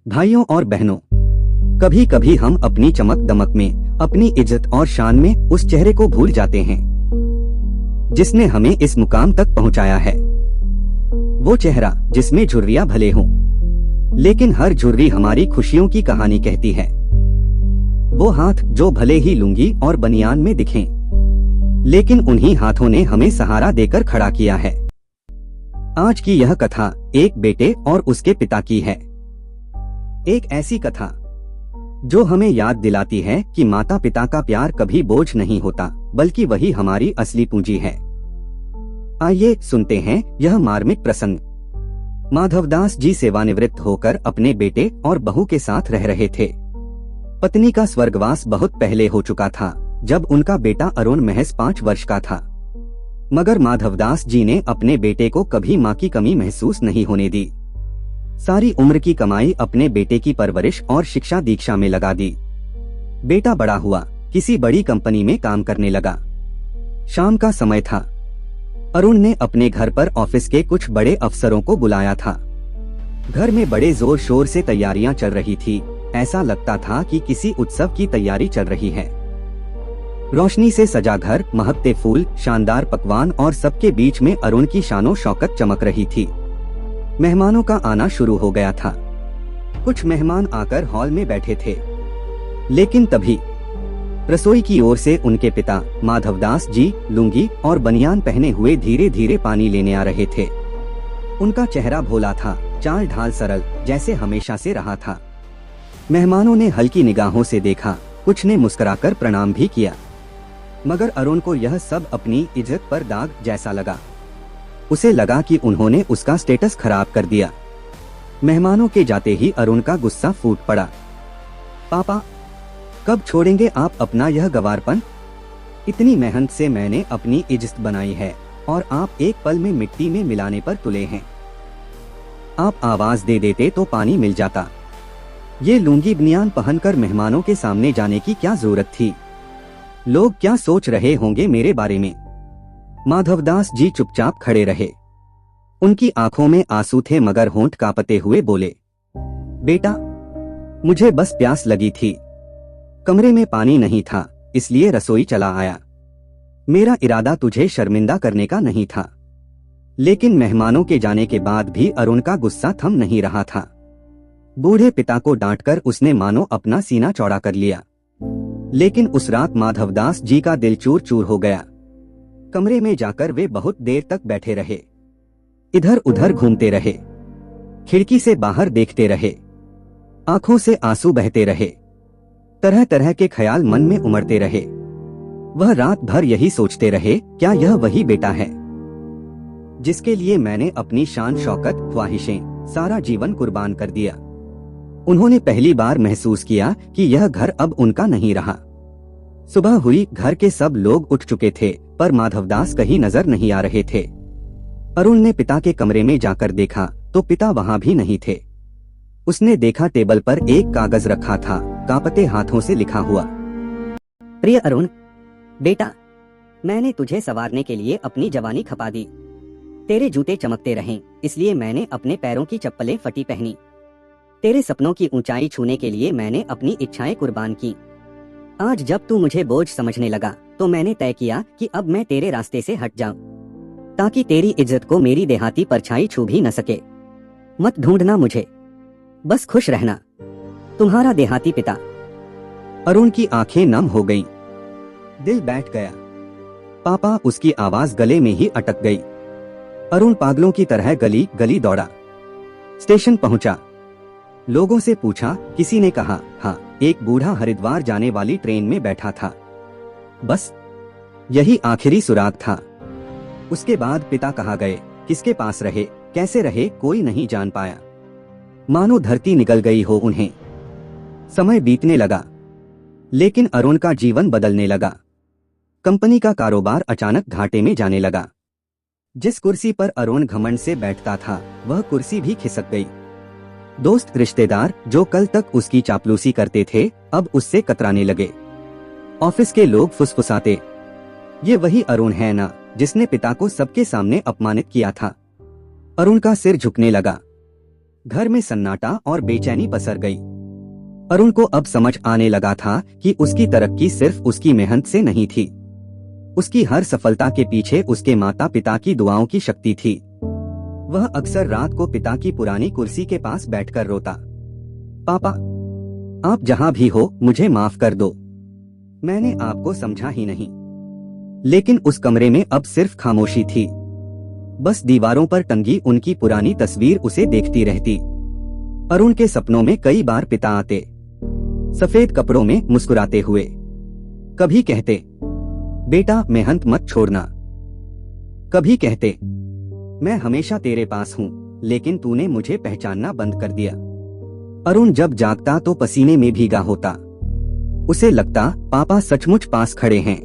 भाइयों और बहनों, कभी कभी हम अपनी चमक दमक में, अपनी इज्जत और शान में उस चेहरे को भूल जाते हैं जिसने हमें इस मुकाम तक पहुंचाया है। वो चेहरा जिसमें झुर्रियां भले हों, लेकिन हर झुर्री हमारी खुशियों की कहानी कहती है। वो हाथ जो भले ही लुंगी और बनियान में दिखें, लेकिन उन्हीं हाथों ने हमें सहारा देकर खड़ा किया है। आज की यह कथा एक बेटे और उसके पिता की है। एक ऐसी कथा जो हमें याद दिलाती है कि माता पिता का प्यार कभी बोझ नहीं होता, बल्कि वही हमारी असली पूंजी है। आइए सुनते हैं यह मार्मिक प्रसंग। माधवदास जी सेवानिवृत्त होकर अपने बेटे और बहू के साथ रह रहे थे। पत्नी का स्वर्गवास बहुत पहले हो चुका था, जब उनका बेटा अरुण महज 5 वर्ष का था। मगर माधवदास जी ने अपने बेटे को कभी मां की कमी महसूस नहीं होने दी। सारी उम्र की कमाई अपने बेटे की परवरिश और शिक्षा दीक्षा में लगा दी। बेटा बड़ा हुआ, किसी बड़ी कंपनी में काम करने लगा। शाम का समय था। अरुण ने अपने घर पर ऑफिस के कुछ बड़े अफसरों को बुलाया था। घर में बड़े जोर शोर से तैयारियां चल रही थी। ऐसा लगता था कि किसी उत्सव की तैयारी चल रही है। रोशनी से सजा घर, महकते फूल, शानदार पकवान और सबके बीच में अरुण की शानो शौकत चमक रही थी। मेहमानों का आना शुरू हो गया था। कुछ मेहमान आकर हॉल में बैठे थे, लेकिन तभी रसोई की ओर से उनके पिता माधवदास जी लुंगी और बनियान पहने हुए धीरे धीरे पानी लेने आ रहे थे। उनका चेहरा भोला था, चाल ढाल सरल, जैसे हमेशा से रहा था। मेहमानों ने हल्की निगाहों से देखा, कुछ ने मुस्कुराकर प्रणाम भी किया, मगर अरुण को यह सब अपनी इज्जत पर दाग जैसा लगा। उसे लगा कि उन्होंने उसका स्टेटस खराब कर दिया। मेहमानों के जाते ही अरुण का गुस्सा फूट पड़ा। पापा, कब छोड़ेंगे आप अपना यह गंवारपन? इतनी मेहनत से मैंने अपनी इज्जत बनाई है और आप एक पल में मिट्टी में मिलाने पर तुले हैं। आप आवाज दे देते तो पानी मिल जाता। ये लुंगी बनियान पहनकर मेहमानों के सामने जाने की क्या जरूरत थी? लोग क्या सोच रहे होंगे मेरे बारे में? माधवदास जी चुपचाप खड़े रहे। उनकी आंखों में आंसू थे, मगर होंठ कांपते हुए बोले, बेटा, मुझे बस प्यास लगी थी। कमरे में पानी नहीं था, इसलिए रसोई चला आया। मेरा इरादा तुझे शर्मिंदा करने का नहीं था। लेकिन मेहमानों के जाने के बाद भी अरुण का गुस्सा थम नहीं रहा था। बूढ़े पिता को डांटकर उसने मानो अपना सीना चौड़ा कर लिया। लेकिन उस रात माधवदास जी का दिल चूर चूर हो गया। कमरे में जाकर वे बहुत देर तक बैठे रहे, इधर उधर घूमते रहे, खिड़की से बाहर देखते रहे, आंखों से आंसू बहते रहे, तरह तरह के ख्याल मन में उमड़ते रहे। वह रात भर यही सोचते रहे, क्या यह वही बेटा है जिसके लिए मैंने अपनी शान शौकत, ख्वाहिशें, सारा जीवन कुर्बान कर दिया? उन्होंने पहली बार महसूस किया कि यह घर अब उनका नहीं रहा। सुबह हुई, घर के सब लोग उठ चुके थे, पर माधवदास कहीं नजर नहीं आ रहे थे। अरुण ने पिता के कमरे में जाकर देखा तो पिता वहां भी नहीं थे। उसने देखा टेबल पर एक कागज रखा था, कांपते हाथों से लिखा हुआ, प्रिय अरुण, बेटा, मैंने तुझे संवारने के लिए अपनी जवानी खपा दी। तेरे जूते चमकते रहें, इसलिए मैंने अपने पैरों की चप्पलें फटी पहनी। तेरे सपनों की ऊंचाई छूने के लिए मैंने अपनी इच्छाएं कुर्बान की। आज जब तू मुझे बोझ समझने लगा, तो मैंने तय किया कि अब मैं तेरे रास्ते से हट जाऊं, ताकि तेरी इज्जत को मेरी देहाती परछाई छू भी न सके। मत ढूंढना मुझे, बस खुश रहना। तुम्हारा देहाती पिता। अरुण की आंखें नम हो गईं, दिल बैठ गया। पापा, उसकी आवाज गले में ही अटक गई। अरुण पागलों की तरह गली गली दौड़ा। स्टेशन पहुंचा, लोगों से पूछा, किसी ने कहा हाँ, एक बूढ़ा हरिद्वार जाने वाली ट्रेन में बैठा था। बस यही आखिरी सुराग था। उसके बाद पिता कहाँ गए, किसके पास रहे, कैसे रहे, कोई नहीं जान पाया। मानो धरती निगल गई हो उन्हें। समय बीतने लगा, लेकिन अरुण का जीवन बदलने लगा। कंपनी का कारोबार अचानक घाटे में जाने लगा। जिस कुर्सी पर अरुण घमंड से बैठता था, वह कुर्सी भी खिसक गई। दोस्त रिश्तेदार जो कल तक उसकी चापलूसी करते थे, अब उससे कतराने लगे। ऑफिस के लोग फुसफुसाते, ये वही अरुण है ना जिसने पिता को सबके सामने अपमानित किया था। अरुण का सिर झुकने लगा। घर में सन्नाटा और बेचैनी पसर गई। अरुण को अब समझ आने लगा था कि उसकी तरक्की सिर्फ उसकी मेहनत से नहीं थी। उसकी हर सफलता के पीछे उसके माता पिता की दुआओं की शक्ति थी। वह अक्सर रात को पिता की पुरानी कुर्सी के पास बैठकर रोता, पापा, आप जहां भी हो मुझे माफ कर दो, मैंने आपको समझा ही नहीं। लेकिन उस कमरे में अब सिर्फ खामोशी थी। बस दीवारों पर टंगी उनकी पुरानी तस्वीर उसे देखती रहती। अरुण के सपनों में कई बार पिता आते, सफेद कपड़ों में मुस्कुराते हुए। कभी कहते, बेटा मेहनत मत छोड़ना। कभी कहते, मैं हमेशा तेरे पास हूँ, लेकिन तूने मुझे पहचानना बंद कर दिया। अरुण जब जागता तो पसीने में भीगा होता। उसे लगता पापा सचमुच पास खड़े हैं।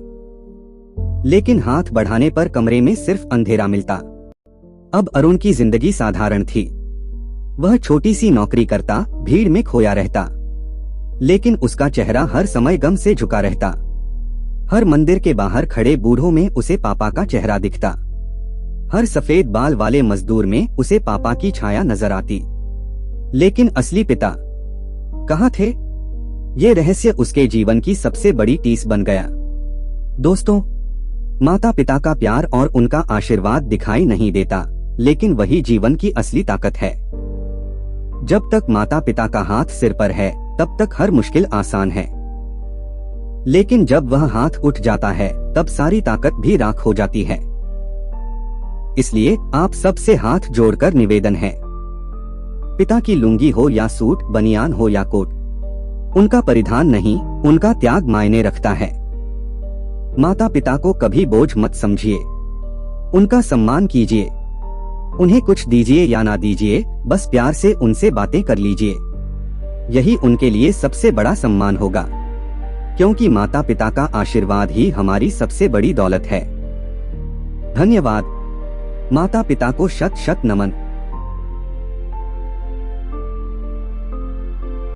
लेकिन हाथ बढ़ाने पर कमरे में सिर्फ अंधेरा मिलता। अब अरुण की जिंदगी साधारण थी। वह छोटी सी नौकरी करता, भीड़ में खोया रहता, लेकिन उसका चेहरा हर समय गम से झुका रहता। हर मंदिर के बाहर खड़े बूढ़ों में उसे पापा का चेहरा दिखता। हर सफेद बाल वाले मजदूर में उसे पापा की छाया नजर आती। लेकिन असली पिता कहाँ थे? ये रहस्य उसके जीवन की सबसे बड़ी टीस बन गया। दोस्तों, माता पिता का प्यार और उनका आशीर्वाद दिखाई नहीं देता, लेकिन वही जीवन की असली ताकत है। जब तक माता पिता का हाथ सिर पर है, तब तक हर मुश्किल आसान है। लेकिन जब वह हाथ उठ जाता है, तब सारी ताकत भी राख हो जाती है। इसलिए आप सबसे हाथ जोड़कर निवेदन है, पिता की लुंगी हो या सूट, बनियान हो या कोट, उनका परिधान नहीं, उनका त्याग मायने रखता है। माता पिता को कभी बोझ मत समझिए, उनका सम्मान कीजिए। उन्हें कुछ दीजिए या ना दीजिए, बस प्यार से उनसे बातें कर लीजिए। यही उनके लिए सबसे बड़ा सम्मान होगा, क्योंकि माता पिता का आशीर्वाद ही हमारी सबसे बड़ी दौलत है। धन्यवाद। माता पिता को शत शत नमन।